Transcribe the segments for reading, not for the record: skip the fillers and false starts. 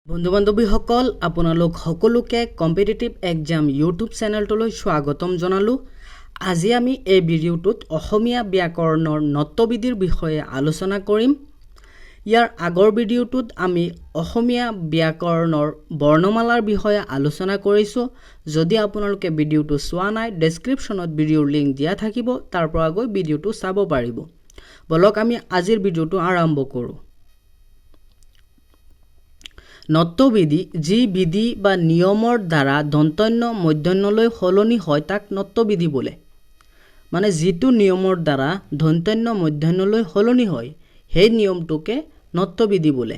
বন্ধু বান্ধৱীসকল আপোনালোক সকলোকে কম্পিটিটিভ এক্সাম ইউটিউব চেনেলটোলৈ স্বাগতম জনালোঁ। আজি আমি এই ভিডিঅ'টোত অসমীয়া ব্যাকৰণৰ নত্যবিধিৰ বিষয়ে আলোচনা কৰিম। ইয়াৰ আগৰ ভিডিঅ'টোত আমি অসমীয়া ব্যাকৰণৰ বৰ্ণমালাৰ বিষয়ে আলোচনা কৰিছোঁ। যদি আপোনালোকে ভিডিঅ'টো চোৱা নাই, ডেছক্ৰিপশ্যনত ভিডিঅ'ৰ লিংক দিয়া থাকিব, তাৰ পৰা গৈ ভিডিঅ'টো চাব পাৰিব। বলক আমি আজিৰ ভিডিঅ'টো আৰম্ভ কৰোঁ। নত্যবিধি যি বিধি বা নিয়মৰ দ্বাৰা দন্তন্য মূৰ্ধন্যলৈ সলনি হয় তাক নত্যবিধি বোলে। মানে যিটো নিয়মৰ দ্বাৰা দন্তন্য মূৰ্ধন্যলৈ সলনি হয় সেই নিয়মটোকে নত্যবিধি বোলে।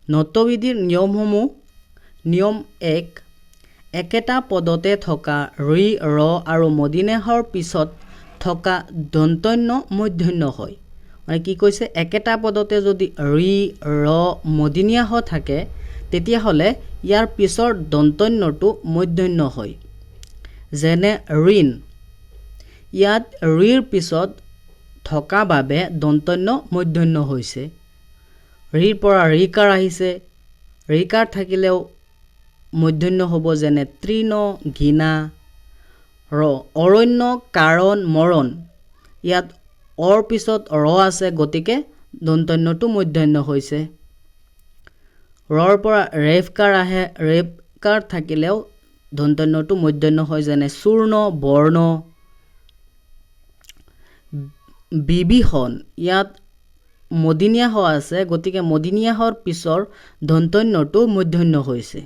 নত্যবিধিৰ নিয়মসমূহ: নিয়ম 1, একেটা পদতে থকা ঋ, ৰ আৰু মূৰ্ধন্যৰ পিছত থকা দন্তন্য মূৰ্ধন্য হয়। মানে কি কৈছে, একেটা পদতে যদি ঋ, ৰ, মূৰ্ধন্য থাকে তেতিয়াহ'লে ইয়াৰ পিছৰ দন্তন্যটো মূৰ্ধন্য হয়। যেনে ঋণ, ইয়াত ঋৰ পিছত থকা বাবে দন্তন্য মূৰ্ধন্য হৈছে। ঋৰ পৰা ঋকাৰ আহিছে, ঋকাৰ থাকিলেও মূৰ্ধন্য হ'ব, যেনে তৃণ, ঘৃণা। ৰ, অৰণ্য, কাৰণ, মৰণ, ইয়াত অৰ পিছত ৰ আছে, গতিকে দন্তন্যটো মূৰ্ধন্য হৈছে। ৰৰ পৰা ৰেফকাৰ আহে, ৰেফকাৰ থাকিলেও দন্তন্যটো মূৰ্ধন্য হয়, যেনে চূৰ্ণ, বৰ্ণ। বিভীষণ, ইয়াত মূৰ্ধন্য আছে, গতিকে মূৰ্ধন্যৰ পিছৰ দন্তন্যটো মূৰ্ধন্য হৈছে।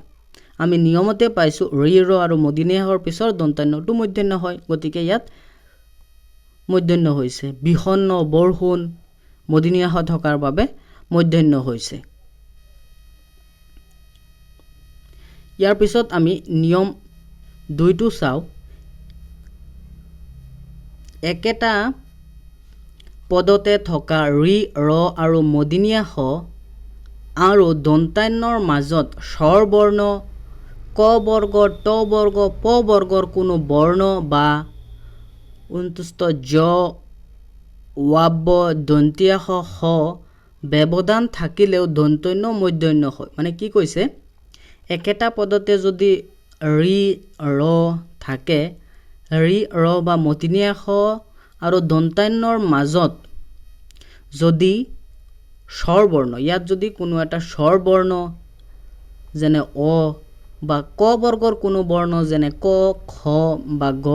আমি নিয়মতে পাইছোঁ ঋ, ৰ আৰু মূৰ্ধন্যৰ পিছৰ দন্তন্যটো মূৰ্ধন্য হয়, গতিকে ইয়াত মূৰ্ধন্য হৈছে। বিষণ্ণ, বৰষুণ, মূৰ্ধন্য থকাৰ বাবে মূৰ্ধন্য হৈছে। ইয়াৰ পিছত আমি নিয়ম 2টো চাওঁ। একেটা পদতে থকা ঋ, ৰ আৰু মূৰ্ধন্য আৰু দন্তান্যৰ মাজত স্বৰ বৰ্ণ ক বৰ্গ, ট বৰ্গ, প বৰ্গৰ কোনো বৰ্ণ বা য, ৱাব্য, দন্ত্য স ব্যৱধান থাকিলেও দন্তন্য মূৰ্ধন্য হয়। মানে কি কৈছে, একেটা পদতে যদি ঋ, ৰ থাকে, ঋ, ৰ বা মূৰ্ধন্য আৰু দন্তান্যৰ মাজত যদি স্বৰ বৰ্ণ, ইয়াত যদি কোনো এটা স্বৰ বৰ্ণ যেনে অ বা ক বৰ্গৰ কোনো বৰ্ণ যেনে ক, খ বা গ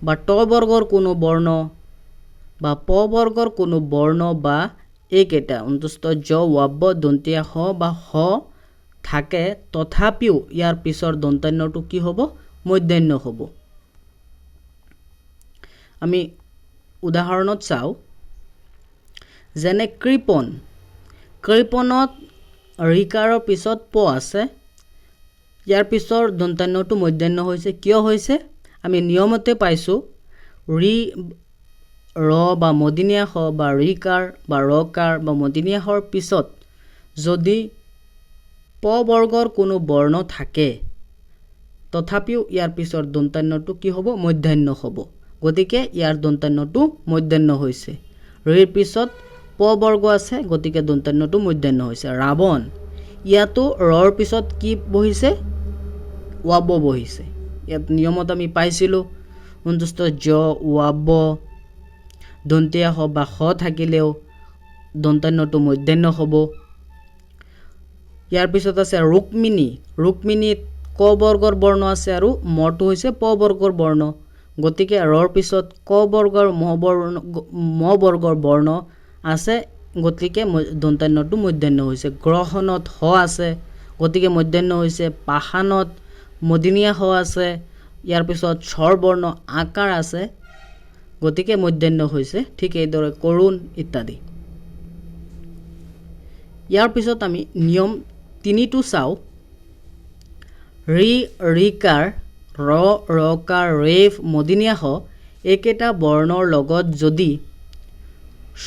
বা ট বৰ্গৰ কোনো বৰ্ণ বা প বৰ্গৰ কোনো বৰ্ণ বা এইকেইটা য, ৱাব্য, দন্ত্য স বা স থাকে, তথাপিও ইয়াৰ পিছৰ দন্তন্যটো কি হ'ব, মূৰ্ধন্য হ'ব। আমি উদাহৰণত চাওঁ। যেনে কৃপণ, কৃপণত ঋকাৰৰ পিছত প আছে, ইয়াৰ পিছৰ দন্তন্যটো মূৰ্ধন্য হৈছে। কিয় হৈছে? আমি নিয়মতে পাইছোঁ ঋ, ৰ বা মূৰ্ধন্য বা ঋকাৰ বা ৰকাৰ বা মূৰ্ধন্যৰ পিছত যদি প বৰ্গৰ কোনো বৰ্ণ থাকে, তথাপিও ইয়াৰ পিছৰ দন্তন্যটো কি হ'ব, মূৰ্ধন্য হ'ব। গতিকে ইয়াৰ দন্তন্যটো মূৰ্ধন্য হৈছে। ঋৰ পিছত প বৰ্গ আছে, গতিকে দন্তন্যটো মূৰ্ধন্য হৈছে। ৰাৱণ, ইয়াতো ৰৰ পিছত কি বহিছে, ৱাব্য বহিছে। ইয়াত নিয়মত আমি পাইছিলোঁ য, ৱাব্য, দন্ত্য স বা স থাকিলেও দন্তন্যটো মূৰ্ধন্য হ'ব। ইয়াৰ পিছত আছে ৰুক্মিণী, ৰুক্মিণীত ক বৰ্গৰ বৰ্ণ আছে আৰু মটো হৈছে প বৰ্গৰ বৰ্ণ, গতিকে ৰৰ পিছত ক বৰ্গৰ ম বৰ্গৰ বৰ্ণ আছে, গতিকে দন্তন্যটো মূৰ্ধন্য হৈছে। গ্ৰহণত হ আছে, গতিকে মূৰ্ধন্য হৈছে। পাষাণত মূৰ্ধন্য হ আছে, ইয়াৰ পিছত স্বৰ বৰ্ণ আকাৰ আছে, গতিকে মূৰ্ধন্য হৈছে। ঠিক এইদৰে কৰুণ ইত্যাদি। ইয়াৰ পিছত আমি নিয়ম 3টো চাওঁ। ঋ, ঋকাৰ, ৰ, ৰকাৰ, ৰেফ, মূৰ্ধন্য এইকেইটা বৰ্ণৰ লগত যদি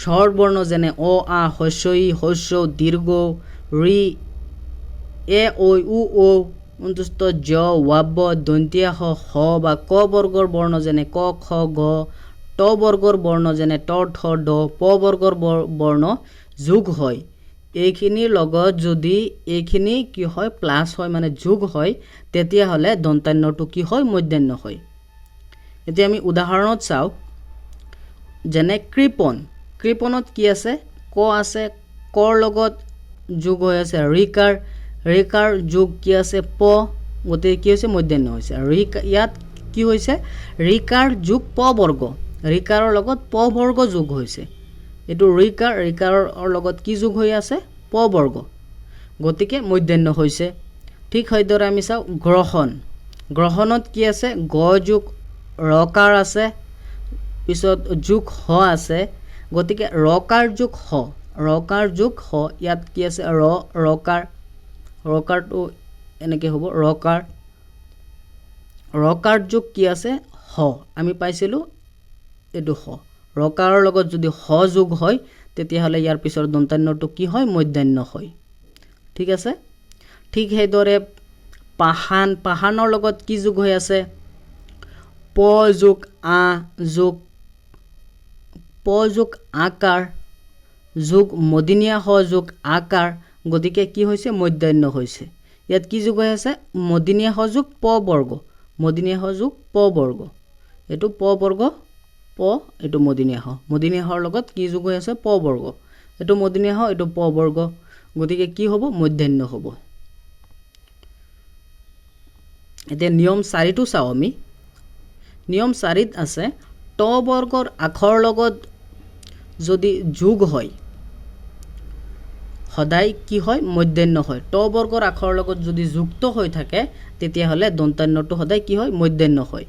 স্বৰ বৰ্ণ যেনে অ, আ, হস্ৰ ই, হস্ৰ উ, দীৰ্ঘ ঋ, এ, ঐ, উ, ঔ, য, ৱাব্য, দন্ত্য স বা ক বৰ্গৰ বৰ্ণ যেনে ক, খ, গ, ট বৰ্গৰ বৰ্ণ যেনে ট, ঠ, ড, প বৰ্গৰ বৰ্ণ যোগ হয়, এইখিনিৰ লগত যদি এইখিনি কি হয় প্লাস হয় মানে যোগ হয় তেতিয়া হলে দন্তান্যটো কি হয় মধ্যাহ্ন হয় এতিয়া আমি উদাহৰণত চাও যেনে কৃপন কৃপনত কি আছে ক আছে কৰ লগত যোগ হৈ আছে ৰিকাৰ ৰিকাৰ যোগ কি আছে প গতে কি হৈছে মধ্যাহ্ন হৈছে ইয়াত কি হৈছে ৰিকাৰ যোগ প বৰ্গ ৰিকাৰৰ লগত প বৰ্গ যোগ হৈছে এটো ৰিকাৰৰ লগত কি যোগ হৈ আছে প বৰ্গ গতিকে মধ্যাহ্ন হৈছে ঠিক হৈদৰে আমি চাও গ্ৰহণ গ্ৰহণত কি আছে গ যোগ ৰকাৰ আছে পিছত যোগ হ আছে গতিকে ৰকাৰ যোগ হ ইয়াত কি আছে ৰকাৰটো এনেকে হ'ব ৰকাৰ যোগ কি আছে হ আমি পাইছিলো এটো হ ৰকাৰৰ লগত যদি হ যোগ হয় তেতিয়া হলে ইয়াৰ পিছৰ দন্তান্যটো কি হয় মধ্যাহ্ন হয় ঠিক আছে ঠিক হেদৰে পাহানৰ লগত কি যোগ হৈ আছে প যোগ আকাৰ যোগ মদিনীয়া হ যোগ আকাৰ গতিকে কি হৈছে মধ্যাহ্ন হৈছে ইয়াত কি যোগ হৈ আছে মদিনীয়া হ যোগ প বৰ্গ এটো প বৰ্গ এটো মদিনীয়া হৰ লগত কি যোগ হৈ আছে প বৰ্গ এটো মদিনীয়া হ এটো প বৰ্গ গতিকে কি হ'ব মধ্যাহ্ন হ'ব এতিয়া নিয়ম 4 টো চাও আমি নিয়ম 4 ত আছে ট বৰ্গৰ আখৰ লগত যদি যোগ হয় সদায় কি হয় মধ্যাহ্ন হয় ট বৰ্গৰ আখৰ লগত যদি যুক্ত হৈ থাকে তেতিয়া হলে দন্তান্যটো সদায় কি হয় মধ্যাহ্ন হয়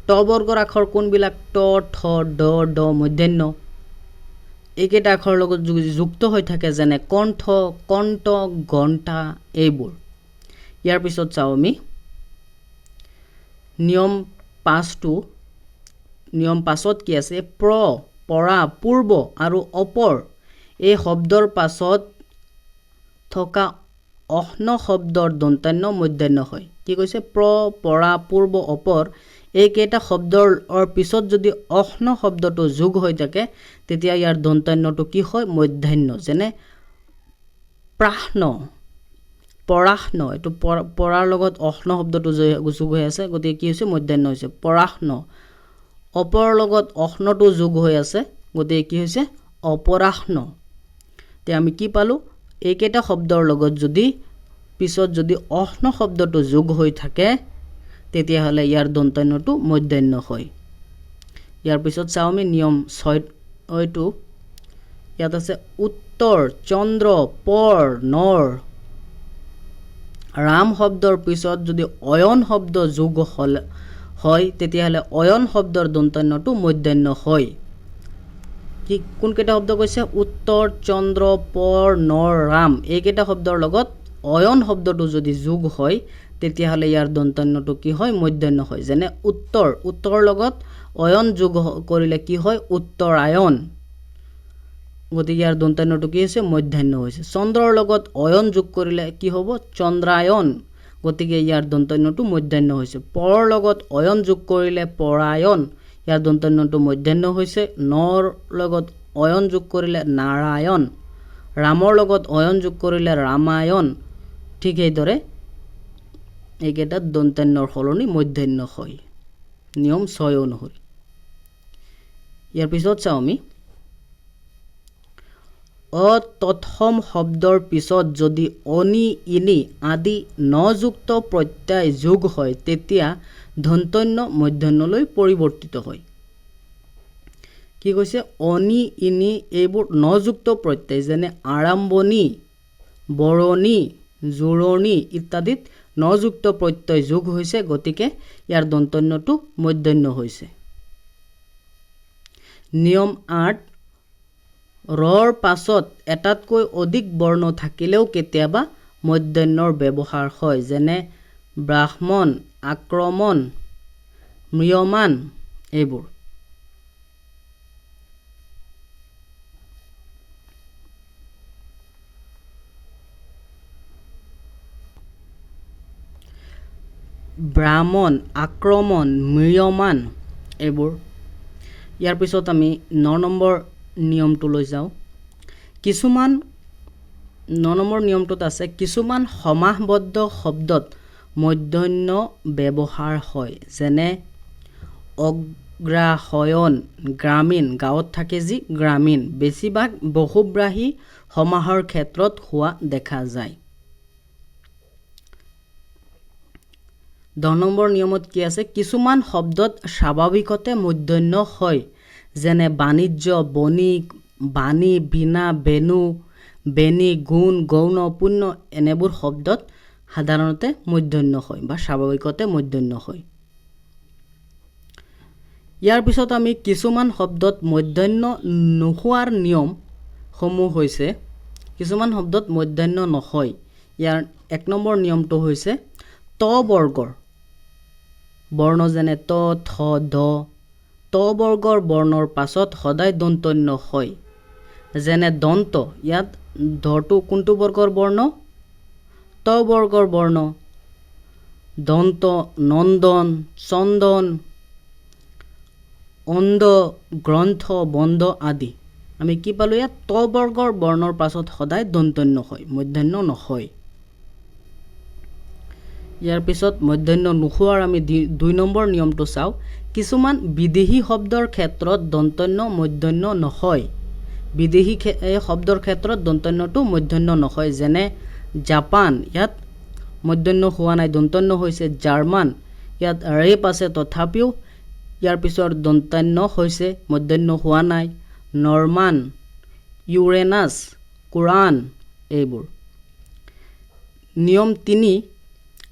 ট বৰ্গৰ আখৰ কোনবিলাক ট ঠ ড ড মধ্যাহ্ন এইকেইটা আখৰ লগত যদি যুক্ত হৈ থাকে যেনে কণ্ঠ কণ্ট ঘণ্টা এইবোৰ ইয়াৰ পিছত চাও আমি নিয়ম 5 টো নিয়ম 5ত কি আছে পৰা পূৰ্ব আৰু অপৰ এই শব্দৰ পাছত থকা অহ্ন শব্দৰ দন্তান্য মধ্যাহ্ন হয় কি কৈছে পৰা পূৰ্ব অপৰ এই কেইটা শব্দৰ পিছত যদি অহ্ন শব্দটো যোগ হৈ থাকে তেতিয়া ইয়াৰ দন্তান্যটো কি হয় মধ্যাহ্ন যেনে পৰাহ্ন এটো পৰাৰ লগত অহ্ন শব্দটো যোগ হৈ আছে গতিকে কি হৈছে মধ্যাহ্ন হৈছে পৰাহ্ন অপৰ লগত অহ্নটো যোগ হৈ আছে গতিকে কি হৈছে অপৰাহ্ন তে আমি কি পালো এইকেইটা শব্দৰ লগত যদি পিছত যদি অহ্ন শব্দটো যোগ হৈ থাকে তেতিয়া হলে ইয়াৰ দন্তান্যটো মধ্যাহ্ন হয় ইয়াৰ পিছত চাও আমি নিয়ম 6 টো ইয়াত আছে উত্তৰ চন্দ্ৰ পৰ নৰ ৰাম শব্দৰ পিছত যদি অয়ন শব্দ যোগ হয় তেতিয়া হলে অয়ন শব্দৰ দন্তান্যটো মধ্যাহ্ন হয় কি কোন কেইটা শব্দ কৈছে উত্তৰ চন্দ্ৰ পৰ নৰ ৰাম এইকেইটা শব্দৰ লগত অয়ন শব্দটো যদি যোগ হয় তেতিয়া হলে ইয়াৰ দন্তান্যটো কি হয় মধ্যাহ্ন হয় যেনে উত্তৰ লগত অয়ন যোগ কৰিলে কি হয় উত্তৰায়ন গতিকে ইয়াৰ দন্তান্যটো কি হৈছে মধ্যাহ্ন হৈছে চন্দ্ৰৰ লগত অয়ন যোগ কৰিলে কি হ'ব চন্দ্ৰায়ন গতিকে ইয়াৰ দন্তান্যটো মধ্যাহ্ন হৈছে পৰৰ লগত অয়ন যোগ কৰিলে পৰায়ন ইয়াৰ দন্তান্যটো মধ্যাহ্ন হৈছে নৰ লগত অয়ন যোগ কৰিলে নাৰায়ণ ৰামৰ লগত অয়ন যোগ কৰিলে ৰামায়ণ ঠিক এইদৰে এইকেইটা দন্তান্যৰ সলনি মধ্যাহ্ন হয় নিয়ম 6 অনুসৰি ইয়াৰ পিছত চাও আমি তৎসম শব্দৰ পিছত যদি অনি ইনি আদি নযুক্ত প্ৰত্যয় যোগ হয় তেতিয়া দন্তান্য মধ্যাহ্নলৈ পৰিৱৰ্তিত হয় কি কৈছে অনি ইনি এইবোৰ নযুক্ত প্ৰত্যয় যেনে আৰম্ভণি বৰণি জোৰণি ইত্যাদিত নযুক্ত প্ৰত্যয় যোগ হৈছে গতিকে ইয়াৰ দন্তান্যটো মধ্যাহ্ন হৈছে নিয়ম 8 ৰৰ পাছত এটাতকৈ অধিক বৰ্ণ থাকিলেও কেতিয়াবা মধ্যাহ্নৰ ব্যৱহাৰ হয় যেনে ব্ৰাহ্মণ আক্ৰমণ ম্ৰিয়মান এইবোৰ ব্ৰাহ্মণ আক্ৰমণ ম্ৰিয়মান এইবোৰ ইয়াৰ পিছত আমি 9 নম্বৰ নিয়মটো লৈ যাও কিছুমান 9 নম্বৰ নিয়মটোত আছে কিছুমান সমাসবদ্ধ শব্দত মধ্যন্য ব্যৱহাৰ হয় যেনে অগ্ৰাহয়ন গ্ৰামীণ গাঁৱত থাকে যি গ্ৰামীণ বেছিভাগ বহুব্ৰাহী সমাহৰ ক্ষেত্ৰত হোৱা দেখা যায় 10 নম্বৰ নিয়মত কি আছে কিছুমান শব্দত স্বাভাৱিকতে মধ্যন্য হয় যেনে বাণিজ্য বণিক বাণী বিনা বেনু বেনি গুণ গৌণ পুণ্য এনেবোৰ শব্দত সাধাৰণতে মধ্যন্য হয় বা স্বাভাৱিকতে মধ্যন্য হয় ইয়াৰ পিছত আমি কিছুমান শব্দত মধ্যন্য নোহোৱাৰ নিয়ম সমূহ হৈছে কিছুমান শব্দত মধ্যন্য নহয় ইয়াৰ 1 নম্বৰ নিয়মটো হৈছে ত বৰ্গৰ বৰ্ণ যেনে ত থ দ ত বৰ্গৰ বৰ্ণৰ পাছত সদায় দন্তন্য হয় যেনে দন্ত ইয়াত ধটো কোনটো বৰ্গৰ বৰ্ণ ত বৰ্গৰ বৰ্ণ দন্ত নন্দন চন্দন অন্ধ গ্ৰন্থ বন্ধ আদি আমি কি পালো ইয়াত ত বৰ্গৰ বৰ্ণৰ পাছত সদায় দন্তন্য হয় মধ্যন্য নহয় ইয়াৰ পিছত মধ্যন্য নোহোৱাৰ আমি 2 নম্বৰ নিয়মটো চাও কিছুমান বিদেহী শব্দৰ ক্ষেত্ৰত দন্তন্য মধ্যন্য নহয় বিদেহী শব্দৰ ক্ষেত্ৰত দন্তন্যটো মধ্যন্য নহয় যেনে জাপান ইয়াত মধ্যন্য হোৱা নাই দন্তন্য হৈছে জাৰ্মান ইয়াত ৰেপ আছে তথাপিও ইয়াৰ পিছৰ দন্তন্য হৈছে মধ্যন্য হোৱা নাই নৰমান ইউৰেনাস কুৰান এইবোৰ নিয়ম 3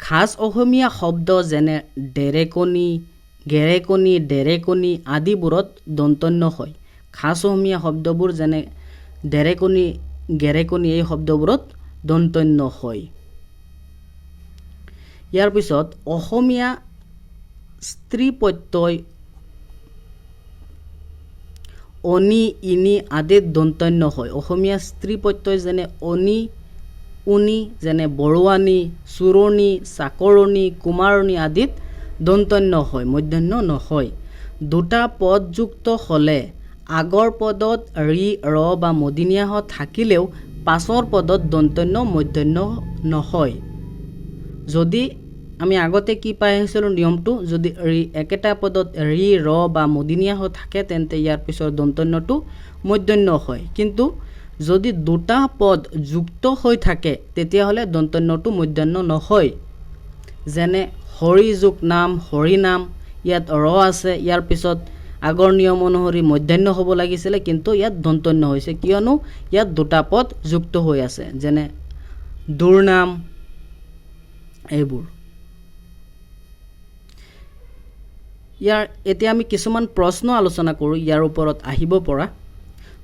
খাস অসমীয়া শব্দ যেনে ডেৰেকনি গেৰেকনি ডেৰেকনি আদিবোৰত দন্তন্য হয় খাস অসমীয়া শব্দবোৰ যেনে ডেৰেকনি গেৰেকনি এই শব্দবোৰত দন্তন্য হয় ইয়াৰ পিছত অসমীয়া স্ত্ৰী প্ৰত্যয় অনি ইনি আদিত দন্তন্য হয় অসমীয়া স্ত্ৰী প্ৰত্যয় যেনে অনি উনি যেনে বৰুৱানী চুৰণী চাকৰণী কুমাৰণী আদিত দন্তন্য হয় মধ্যন্য নহয় দুটা পদ যুক্ত হলে আগৰ পদত ৰি ৰ বা মদিনীয়া হ থাকিলেও পাছৰ পদত দন্তন্য মধ্যন্য নহয় যদি আমি আগতে কি পাই আহিছিলো নিয়মটো যদি একেটা পদত ৰি ৰ বা মদিনীয়া হ থাকে তেন্তে ইয়াৰ পিছৰ দন্তন্যটো মধ্যন্য হয় কিন্তু যদি দুটা পদ যুক্ত হৈ থাকে তেতিয়া হলে দন্তন্যটো মধ্যন্য নহয় যেনে হৰি যুক নাম হৰি নাম ইয়াত ৰ আছে ইয়াৰ পিছত আগৰ নিয়ম অনুসৰি মধ্যন্য হ'ব লাগিছিল কিন্তু ইয়াত দন্তন্য হৈছে কিয়নো ইয়াত দুটা পদ যুক্ত হৈ আছে যেনে দুৰ্নাম এইবোৰ ইয়াৰ এতিয়া আমি কিছুমান প্ৰশ্ন আলোচনা কৰো ইয়াৰ ওপৰত আহিব পৰা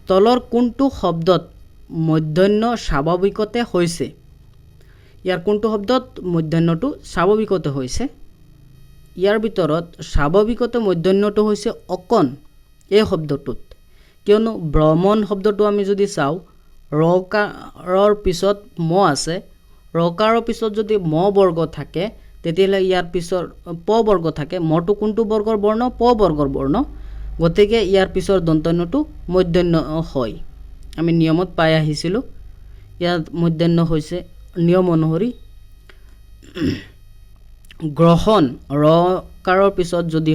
তলৰ কোনটো শব্দত মধ্যন্য স্বাভাৱিকতে হৈছে ইয়াৰ কোনটো শব্দত মধ্যন্যটো স্বাভাৱিকতে হৈছে ইয়াৰ ভিতৰত স্বাভাৱিকতে মধ্যন্যটো হৈছে অকন এই শব্দটোত কিয়নো ব্ৰহ্মণ শব্দটো আমি যদি চাও ৰকাৰৰ পিছত ম আছে ৰকাৰৰ পিছত যদি ম বৰ্গ থাকে তেতিয়ালে ইয়াৰ পিছৰ প বৰ্গ থাকে মটো কোনটো বৰ্গৰ বৰ্ণ প বৰ্গৰ বৰ্ণ গতিকে ইয়াৰ পিছৰ দন্তন্যটো মধ্যন্য হয় আমি নিয়মত পাই আহিছিলো ইয়াত মধ্যন্য হৈছে নিয়ম অনুসৰি গ্ৰহণ ৰকাৰৰ পিছত যদি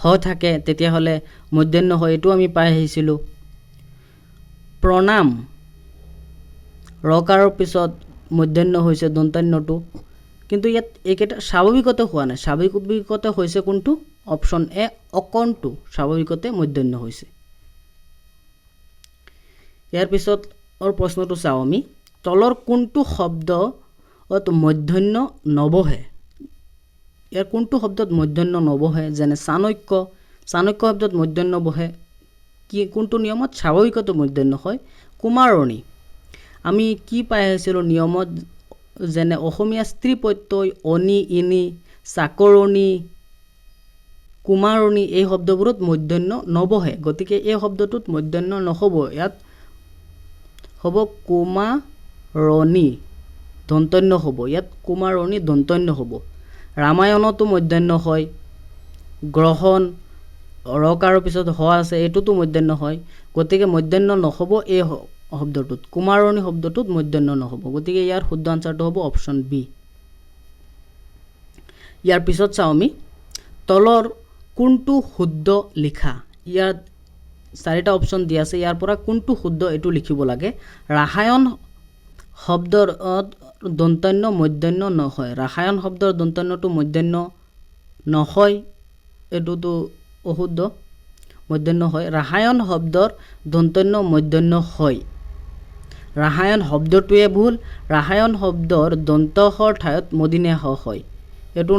হ থাকে তেতিয়া হলে মধ্যন্য হয় এটো আমি পাই আহিছিলো প্ৰণাম ৰকাৰৰ পিছত মধ্যন্য হৈছে দন্তন্যটো কিন্তু ইয়াত একেটা স্বাভাৱিকতে হোৱা নাই স্বাভাৱিকতে হৈছে কোনটো অপচন এ অকনটো স্বাভাৱিকতে মধ্যন্য হৈছে ইয়াৰ পিছত প্ৰশ্নটো চাও আমি তলৰ কোনটো শব্দত মধ্যন্য নবহে ইয়াৰ কোনটো শব্দত মধ্যন্য নবহে যেনে চাণক্য শব্দত মধ্যন্য বহে কি কোনটো নিয়মত স্বাভাৱিকতে মধ্যন্য হয় কুমাৰণী আমি কি পাই আহিছিলো নিয়মত যেনে অসমীয়া স্ত্ৰী প্ৰত্যয় অনি ইনি চাকৰণী কুমাৰণী এই শব্দবোৰত মধ্যন্য নবহে গতিকে এই শব্দটোত মধ্যন্য নহব ইয়াত হ'ব কুমাৰণী দন্তন্য হ'ব ইয়াত কুমাৰণী দন্তন্য হ'ব ৰামায়ণতো মধ্যন্য হয় গ্ৰহণ ৰকাৰৰ পিছত হ আছে এটোতো মধ্যন্য হয় গতিকে মধ্যন্য নহব এই শব্দটোত কুমাৰণী শব্দটোত মূৰ্ধন্য নহ'ব গতিকে ইয়াৰ শুদ্ধ আনসাৰটো হ'ব অপচন বি ইয়াৰ পিছত চাও আমি তলৰ কোনটো শুদ্ধ লিখা ইয়াত চাৰিটা অপচন দিয়া আছে ইয়াৰ পৰা কোনটো শুদ্ধ এটো লিখিব লাগে ৰাসায়ন শব্দৰ দন্তন্য মূৰ্ধন্য নহয় ৰাসায়ন শব্দৰ দন্তন্যটো মূৰ্ধন্য নহয় এটোতো অশুদ্ধ মূৰ্ধন্য হয় ৰাসায়ন শব্দৰ দন্তন্য মূৰ্ধন্য হয় ৰাসায়ন শব্দটোৱে ভুল ৰাসায়ন শব্দৰ দন্তহৰ ঠাইত মদিনে হ হয় এটো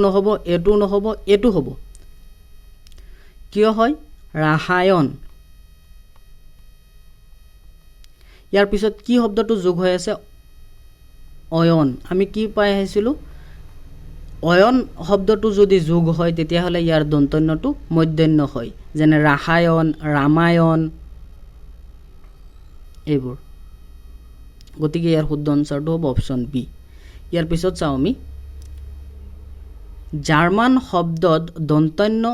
নহব এটো হ'ব কিয় হয় ৰাসায়ন ইয়াৰ পিছত কি শব্দটো যোগ হৈ আছে অয়ন আমি কি পাই আহিছিলো অয়ন শব্দটো যদি যোগ হয় তেতিয়া হলে ইয়াৰ দন্তন্যটো মূৰ্ধন্য হয় যেনে ৰাসায়ন ৰামায়ণ এইবোৰ গতিকে ইয়াৰ শুদ্ধ আনসাৰটো হ'ব অপচন বি ইয়াৰ পিছত চাও আমি জাৰ্মান শব্দত দন্তন্য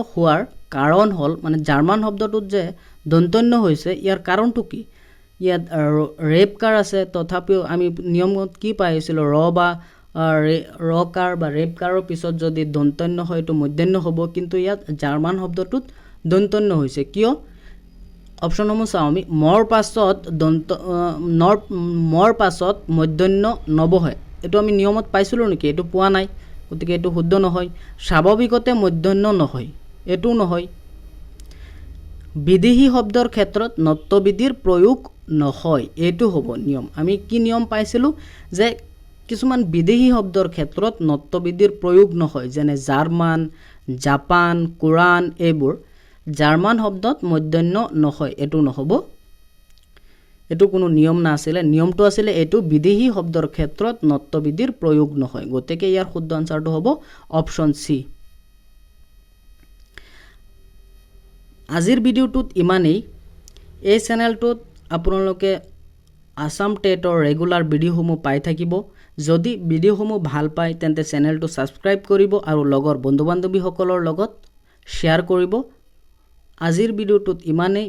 হোৱাৰ কাৰণ হল মানে জাৰ্মান শব্দটোত যে দন্তন্য হৈছে ইয়াৰ কাৰণটো কি ইয়াত ৰেপকাৰ আছে তথাপিও আমি নিয়মত কি পাইছিলো ৰকাৰ বা ৰেপকাৰৰ পিছত যদি দন্তন্য হয় তো মূৰ্ধন্য হ'ব কিন্তু ইয়াত জাৰ্মান শব্দটোত দন্তন্য হৈছে কিয় অপচনসমূহ চাও আমি মৰ পাছত মূৰ্ধন্য নবহে এটো আমি নিয়মত পাইছিলো নেকি এটো পোৱা নাই গতিকে এটো শুদ্ধ নহয় স্বাভাৱিকতে মূৰ্ধন্য নহয় এটো নহয় বিদেহী শব্দৰ ক্ষেত্ৰত নত্যবিধিৰ প্ৰয়োগ নহয় এটো হ'ব নিয়ম আমি কি নিয়ম পাইছিলো যে কিছুমান বিদেহী শব্দৰ ক্ষেত্ৰত নত্যবিধিৰ প্ৰয়োগ নহয় যেনে জাৰ্মান জাপান কোৰান এইবোৰ জাৰ্মান শব্দত মূৰ্ধন্য নহয় এটো নহব এটো কোনো নিয়ম না আছিল নিয়মটো আছিল এটো বিদেহী শব্দৰ ক্ষেত্ৰত নত্যবিধিৰ প্ৰয়োগ নহয় গতিকে ইয়াৰ শুদ্ধ আনসাৰটো হ'ব অপচন সি আজিৰ ভিডিওটোত ইমানেই এই চেনেলটোত আপোনালোকে আসাম টেটৰ ৰেগুলাৰ ভিডিওসমূহ পাই থাকিব যদি ভিডিওসমূহ ভাল পায় তেন্তে চেনেলটো সাবস্ক্ৰাইব কৰিব আৰু লগৰ বন্ধু-বান্ধৱীসকলৰ লগত শ্বেয়াৰ কৰিব আজিৰ ভিডিওটোত ইমানেই